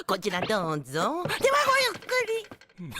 こちらどうぞ。ではごゆっくり。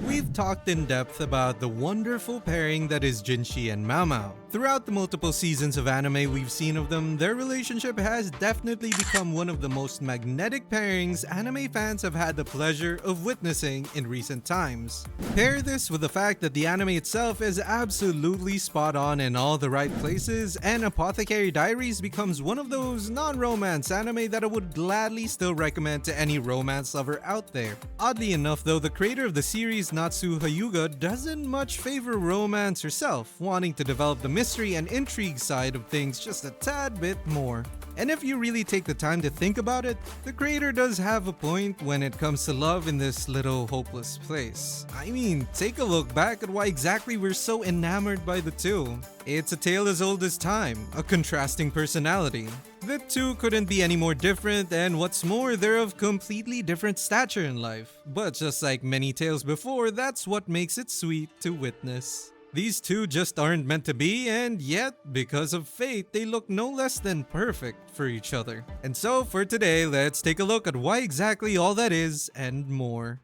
We've talked in depth about the wonderful pairing that is Jinshi and Maomao. Throughout the multiple seasons of anime we've seen of them, their relationship has definitely become one of the most magnetic pairings anime fans have had the pleasure of witnessing in recent times. Pair this with the fact that the anime itself is absolutely spot on in all the right places, and Apothecary Diaries becomes one of those non-romance anime that I would gladly still recommend to any romance lover out there. Oddly enough though, the creator of the series Natsu Hyuga doesn't much favor romance herself, wanting to develop the mystery and intrigue side of things just a tad bit more. And if you really take the time to think about it, the creator does have a point when it comes to love in this little hopeless place. I mean, take a look back at why exactly we're so enamored by the two. It's a tale as old as time, a contrasting personality. The two couldn't be any more different, and what's more, they're of completely different stature in life. But just like many tales before, that's what makes it sweet to witness. These two just aren't meant to be, and yet, because of fate, they look no less than perfect for each other. And so, for today, let's take a look at why exactly all that is and more.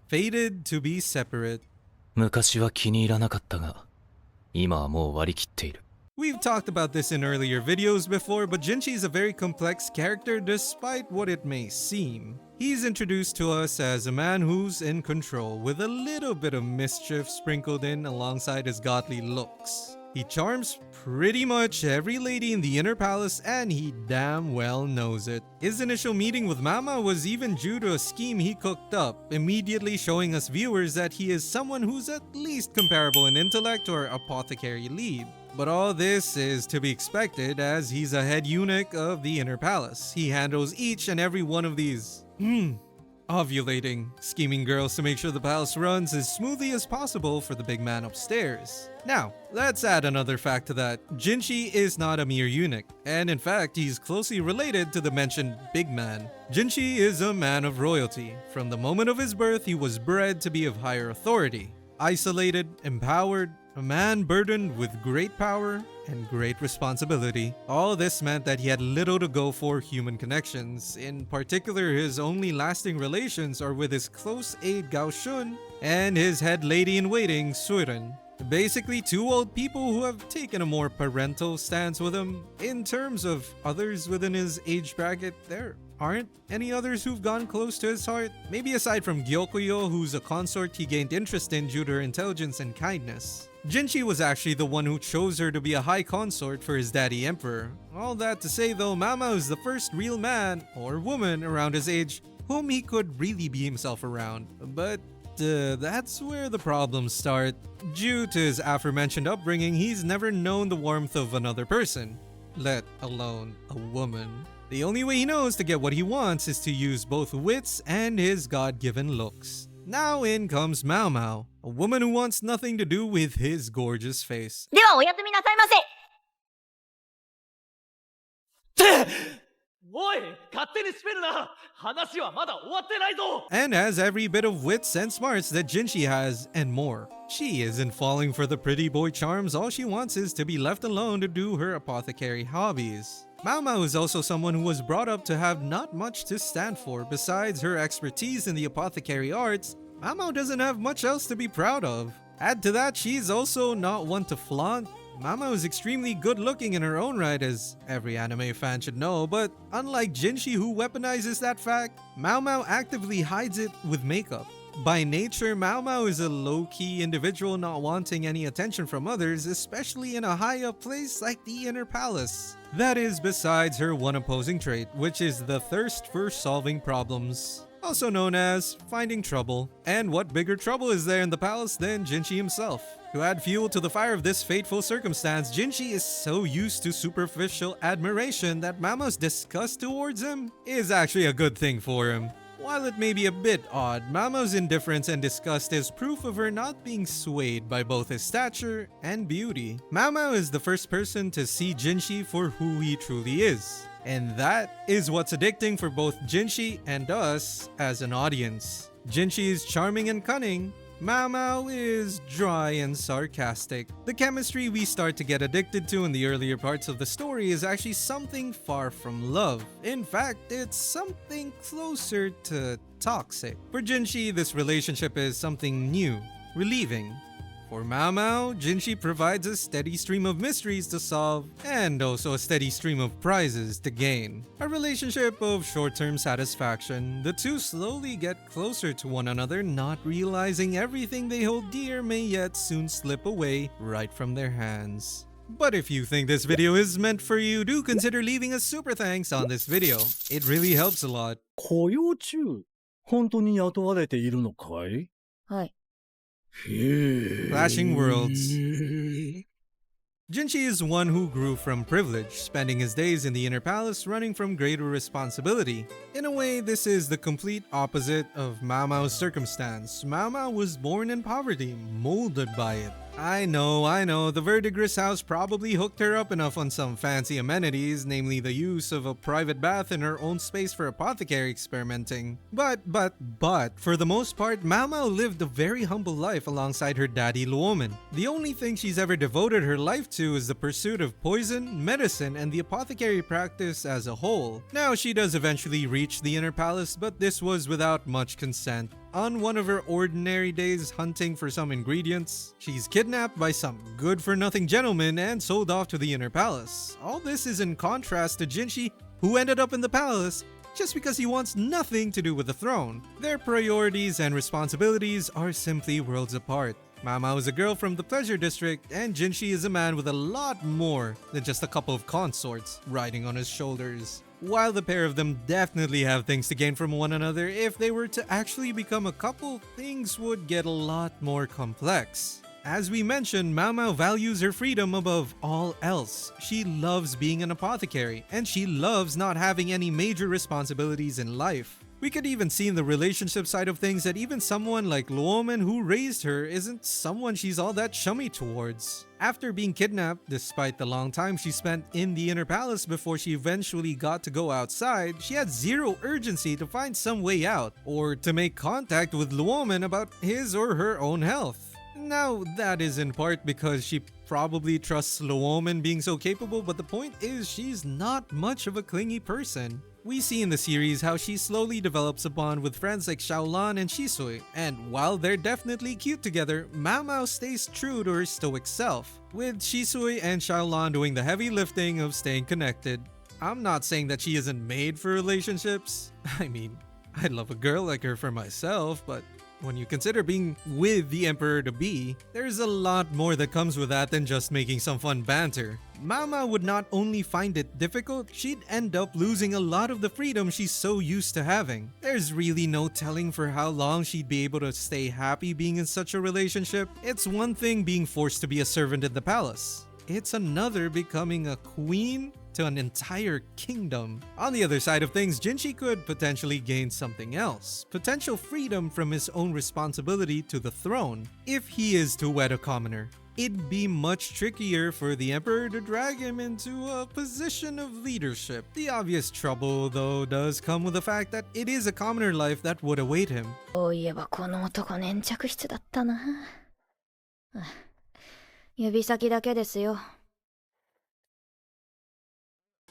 Fated to be separate. 昔は気に入らなかったが、今はもう割り切っている。 We've talked about this in earlier videos before, but Jinshi is a very complex character despite what it may seem. He's introduced to us as a man who's in control, with a little bit of mischief sprinkled in alongside his godly looks. He charms pretty much every lady in the inner palace, and he damn well knows it. His initial meeting with Mama was even due to a scheme he cooked up, immediately showing us viewers that he is someone who's at least comparable in intellect to our apothecary lead. But all this is to be expected as he's a head eunuch of the inner palace. He handles each and every one of these ovulating, scheming girls to make sure the palace runs as smoothly as possible for the big man upstairs. Now, let's add another fact to that. Jinshi is not a mere eunuch, and in fact, he's closely related to the mentioned big man. Jinshi is a man of royalty. From the moment of his birth, he was bred to be of higher authority. Isolated, empowered, a man burdened with great power and great responsibility. All this meant that he had little to go for human connections. In particular, his only lasting relations are with his close aide Gao Shun and his head lady-in-waiting Suiren. Basically, two old people who have taken a more parental stance with him. In terms of others within his age bracket, there aren't any others who've gone close to his heart. Maybe aside from Gyokuyo, who's a consort he gained interest in due to her intelligence and kindness. Jinshi was actually the one who chose her to be a high consort for his daddy emperor. All that to say though, Maomao is the first real man or woman around his age whom he could really be himself around. But that's where the problems start. Due to his aforementioned upbringing, he's never known the warmth of another person, let alone a woman. The only way he knows to get what he wants is to use both wits and his God-given looks. Now in comes Maomao, a woman who wants nothing to do with his gorgeous face. ではおやすみなさいませ。おい、勝手に閉めるな。話はまだ終わってないぞ。 And has every bit of wits and smarts that Jinshi has, and more. She isn't falling for the pretty boy charms, all she wants is to be left alone to do her apothecary hobbies. Maomao is also someone who was brought up to have not much to stand for. Besides her expertise in the apothecary arts, Maomao doesn't have much else to be proud of. Add to that, she's also not one to flaunt. Maomao is extremely good looking in her own right, as every anime fan should know, but unlike Jinshi who weaponizes that fact, Maomao actively hides it with makeup. By nature, Maomao is a low-key individual not wanting any attention from others, especially in a high-up place like the inner palace. That is besides her one opposing trait, which is the thirst for solving problems, also known as finding trouble. And what bigger trouble is there in the palace than Jinshi himself? To add fuel to the fire of this fateful circumstance, Jinshi is so used to superficial admiration that Maomao's disgust towards him is actually a good thing for him. While it may be a bit odd, Maomao's indifference and disgust is proof of her not being swayed by both his stature and beauty. Maomao is the first person to see Jinshi for who he truly is. And that is what's addicting for both Jinshi and us as an audience. Jinshi is charming and cunning, Maomao is dry and sarcastic. The chemistry we start to get addicted to in the earlier parts of the story is actually something far from love. In fact, it's something closer to toxic. For Jinshi, this relationship is something new, relieving. For Maomao, Jinshi provides a steady stream of mysteries to solve and also a steady stream of prizes to gain. A relationship of short-term satisfaction, the two slowly get closer to one another, not realizing everything they hold dear may yet soon slip away right from their hands. But if you think this video is meant for you, do consider leaving a super thanks on this video. It really helps a lot. 雇用中、本当に雇われているのかい？はい。 Clashing worlds. Jinshi is one who grew from privilege, spending his days in the inner palace running from greater responsibility. In a way, this is the complete opposite of Maomao's circumstance. Maomao was born in poverty, molded by it. I know, the verdigris house probably hooked her up enough on some fancy amenities, namely the use of a private bath in her own space for apothecary experimenting. But, for the most part, Maomao lived a very humble life alongside her daddy Luomen. The only thing she's ever devoted her life to is the pursuit of poison, medicine, and the apothecary practice as a whole. Now, she does eventually reach the inner palace, but this was without much consent. On one of her ordinary days hunting for some ingredients, she's kidnapped by some good-for-nothing gentleman and sold off to the inner palace. All this is in contrast to Jinshi, who ended up in the palace just because he wants nothing to do with the throne. Their priorities and responsibilities are simply worlds apart. Maomao is a girl from the pleasure district, and Jinshi is a man with a lot more than just a couple of consorts riding on his shoulders. While the pair of them definitely have things to gain from one another, if they were to actually become a couple, things would get a lot more complex. As we mentioned, Maomao values her freedom above all else. She loves being an apothecary, and she loves not having any major responsibilities in life. We could even see in the relationship side of things that even someone like Luomen, who raised her, isn't someone she's all that chummy towards. After being kidnapped, despite the long time she spent in the inner palace before she eventually got to go outside, she had zero urgency to find some way out, or to make contact with Luomen about his or her own health. Now, that is in part because she probably trusts Luomen being so capable, but the point is she's not much of a clingy person. We see in the series how she slowly develops a bond with friends like Xiaolan and Shisui, and while they're definitely cute together, Maomao stays true to her stoic self, with Shisui and Xiaolan doing the heavy lifting of staying connected. I'm not saying that she isn't made for relationships. I mean, I'd love a girl like her for myself, but when you consider being with the Emperor to be, there's a lot more that comes with that than just making some fun banter. Maomao would not only find it difficult, she'd end up losing a lot of the freedom she's so used to having. There's really no telling for how long she'd be able to stay happy being in such a relationship. It's one thing being forced to be a servant in the palace. It's another becoming a queen to an entire kingdom. On the other side of things, Jinshi could potentially gain something else. Potential freedom from his own responsibility to the throne, if he is to wed a commoner. It'd be much trickier for the Emperor to drag him into a position of leadership. The obvious trouble, though, does come with the fact that it is a commoner life that would await him. そういえばこの男粘着質だったな。指先だけですよ。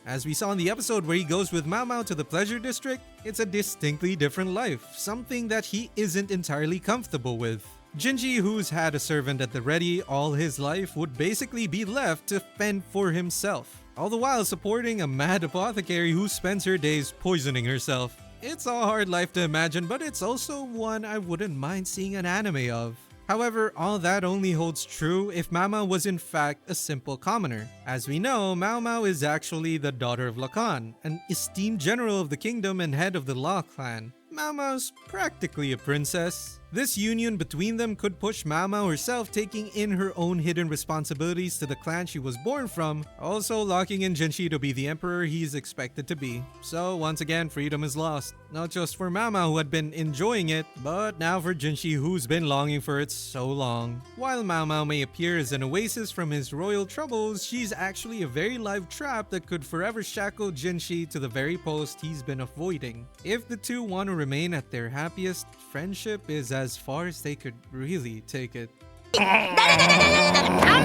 As we saw in the episode where he goes with Maomao to the pleasure district, it's a distinctly different life, something that he isn't entirely comfortable with. Jinshi, who's had a servant at the ready all his life, would basically be left to fend for himself, all the while supporting a mad apothecary who spends her days poisoning herself. It's a hard life to imagine, but it's also one I wouldn't mind seeing an anime of. However, all that only holds true if Maomao was in fact a simple commoner. As we know, Maomao is actually the daughter of Lacan, an esteemed general of the kingdom and head of the Law clan. Maomao's practically a princess. This union between them could push Maomao herself taking in her own hidden responsibilities to the clan she was born from, also locking in Jinshi to be the emperor he's expected to be. So once again, freedom is lost. Not just for Maomao, who had been enjoying it, but now for Jinshi, who's been longing for it so long. While Maomao may appear as an oasis from his royal troubles, she's actually a very live trap that could forever shackle Jinshi to the very post he's been avoiding. If the two want to remain at their happiest, friendship is as far as they could really take it. 神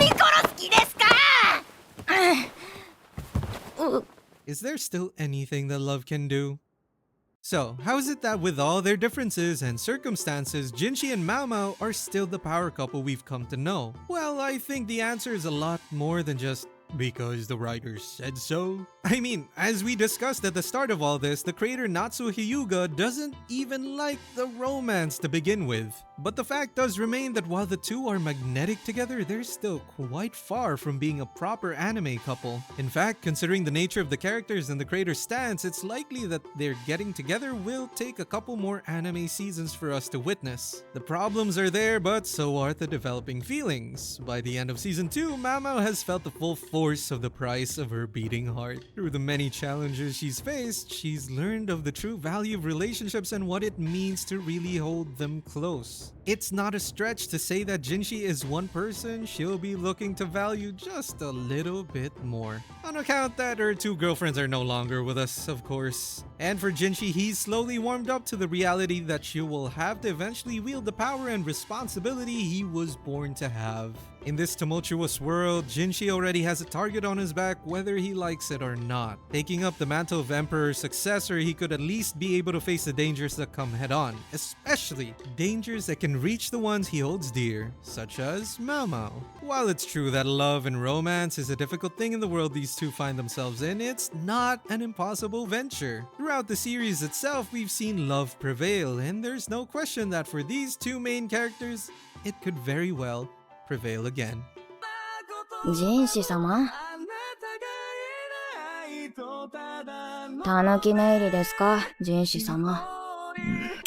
殺す気ですか Is there still anything that love can do? So, how is it that with all their differences and circumstances, Jinshi and Maomao are still the power couple we've come to know? Well, I think the answer is a lot more than just because the writers said so. I mean, as we discussed at the start of all this, the creator Natsuo Hyuga doesn't even like the romance to begin with. But the fact does remain that while the two are magnetic together, they're still quite far from being a proper anime couple. In fact, considering the nature of the characters and the creator's stance, it's likely that their getting together will take a couple more anime seasons for us to witness. The problems are there, but so are the developing feelings. By the end of season 2, Maomao has felt the full force of the price of her beating heart. Through the many challenges she's faced, she's learned of the true value of relationships and what it means to really hold them close. It's not a stretch to say that Jinshi is one person she'll be looking to value just a little bit more. On account that her two girlfriends are no longer with us, of course. And for Jinshi, he's slowly warmed up to the reality that she will have to eventually wield the power and responsibility he was born to have. In this tumultuous world, Jinshi already has a target on his back whether he likes it or not. Taking up the mantle of Emperor's successor, he could at least be able to face the dangers that come head on, especially dangers that can reach the ones he holds dear, such as Maomao. While it's true that love and romance is a difficult thing in the world these two find themselves in, it's not an impossible venture. Throughout the series itself, we've seen love prevail, and there's no question that for these two main characters, it could very well prevail again. ジンシ様たぬき寝入りですか、ジンシ様。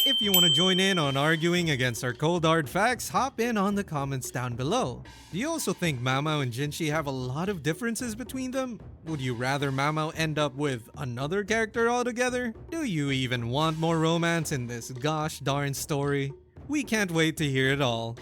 If you want to join in on arguing against our cold hard facts, hop in on the comments down below. Do you also think Maomao and Jinshi have a lot of differences between them? Would you rather Maomao end up with another character altogether? Do you even want more romance in this gosh darn story? We can't wait to hear it all.